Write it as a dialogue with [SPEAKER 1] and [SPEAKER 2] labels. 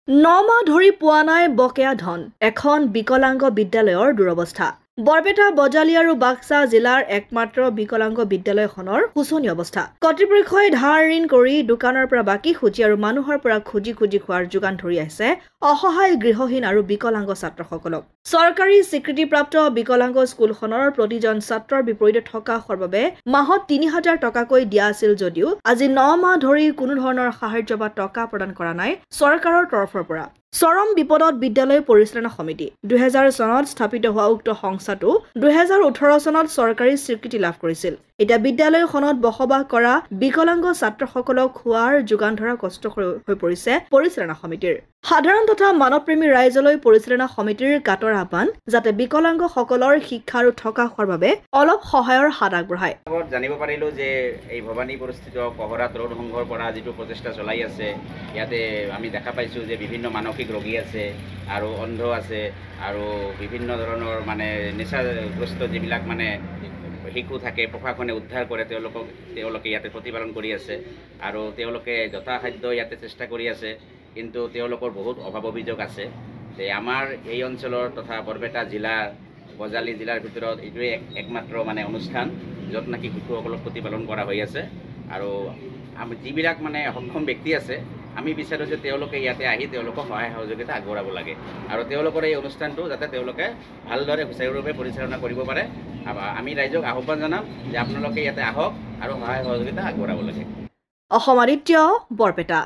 [SPEAKER 1] 9 মাহ ধৰি পোৱা নাই বকেয়া ধন এখন বিকলাংগ বিদ্যালয়ৰ দুৰৱস্থা বৰপেটা বজালি আৰু বাক্সা জিলাৰ একমাত্ৰ বিকলাংগ বিদ্যালয়খনৰ শোচনীয় অৱস্থা কৰ্তৃপক্ষই ধাৰ ঋণ কৰি দোকানৰ পৰা বাকি খুজি আৰু মানুহৰ পৰা খুজি খোৱাৰ যোগান ধৰি আছে অসহায় গৃহহীন আৰু বিকলাংগ ছাত্ৰসকলক চৰকাৰী স্বীকৃতিপ্ৰাপ্ত বিকলাংগ স্কুলখনৰ প্ৰতিজন ছাত্ৰৰ বিপৰীতে থকা বাবে মাহত ৩০০০ টকাকৈ দিয়া আছিল যদিও আজি 9 মাহ ধৰি কোনো ধৰণৰ সাহায্য বা টকা প্ৰদান কৰা নাই চৰকাৰৰ তৰফৰ পৰা চৰম বিপদত বিদ্যালয় পৰিচালনা সমিতি 2000 চনত স্থাপিত হোৱা উক্ত সংস্থাটো 2018 চনত চৰকাৰী স্বীকৃতি লাভ কৰিছিল এটা বিদ্যালয়খনত বসবাস কৰা বিকলাংগ ছাত্ৰসকলক খোৱাৰ যোগান ধৰা কষ্ট হৈ পৰিছে পৰিচালনা সমিতিৰ সাধাৰণ তথা মানৱপ্ৰেমী ৰাইজলৈ পৰিচালনা সমিতিৰ কাটৰ আহ্বান যাতে বিকলাংগসকলৰ শিক্ষা আৰু থকা খোৱাৰ বাবে অলপ সহায়ৰ হাত আগবঢ়ায়
[SPEAKER 2] জানিব পাৰিলো যে এই ভবানীপুৰস্থিত কহৰা তৰুণ সংঘৰ পৰা যিটো প্ৰচেষ্টা চলাই আছে ইয়াতে আমি দেখা পাইছো যে বিভিন্ন মানসিক ৰোগী আছে আৰু অন্ধ আছে আৰু বিভিন্ন ধৰণৰ মানে নিচাগ্ৰস্ত যিবিলাক মানে শিশু থাকে প্ৰশাসনে উদ্ধাৰ কৰে তেওঁলোকে ইয়াতে প্ৰতিপালন কৰি আছে আৰু তেওঁলোকে যথাসাধ্য ইয়াতে চেষ্টা কৰি আছে কিন্তু তেওঁলোকৰ বহুত অভাৱ অভিযোগ আছে যে আমাৰ এই অঞ্চলৰ তথা বৰপেটা জিলাৰ বজালি জিলাৰ ভিতৰত এইটোৱে একমাত্ৰ মানে অনুষ্ঠান য'ত নাকি শিশুসকলক প্ৰতিপালন কৰা হৈ আছে আৰু যিবিলাক মানে সক্ষম ব্যক্তি আছে আমি বিচাৰোঁ যে তেওঁলোকে ইয়াতে আহি তেওঁলোকক সহায় সহযোগিতা আগবঢ়াব লাগে আৰু তেওঁলোকৰ এই অনুষ্ঠানটো যাতে তেওঁলোকে ভালদৰে সুচাৰুৰূপে পৰিচালনা কৰিব পাৰে আমি ৰাইজক আহ্বান জনাম যে আপোনালোকে ইয়াতে আহক আৰু সহায় সহযোগিতা আগবঢ়াব লাগে
[SPEAKER 1] অসম আদিত্য বৰপেটা।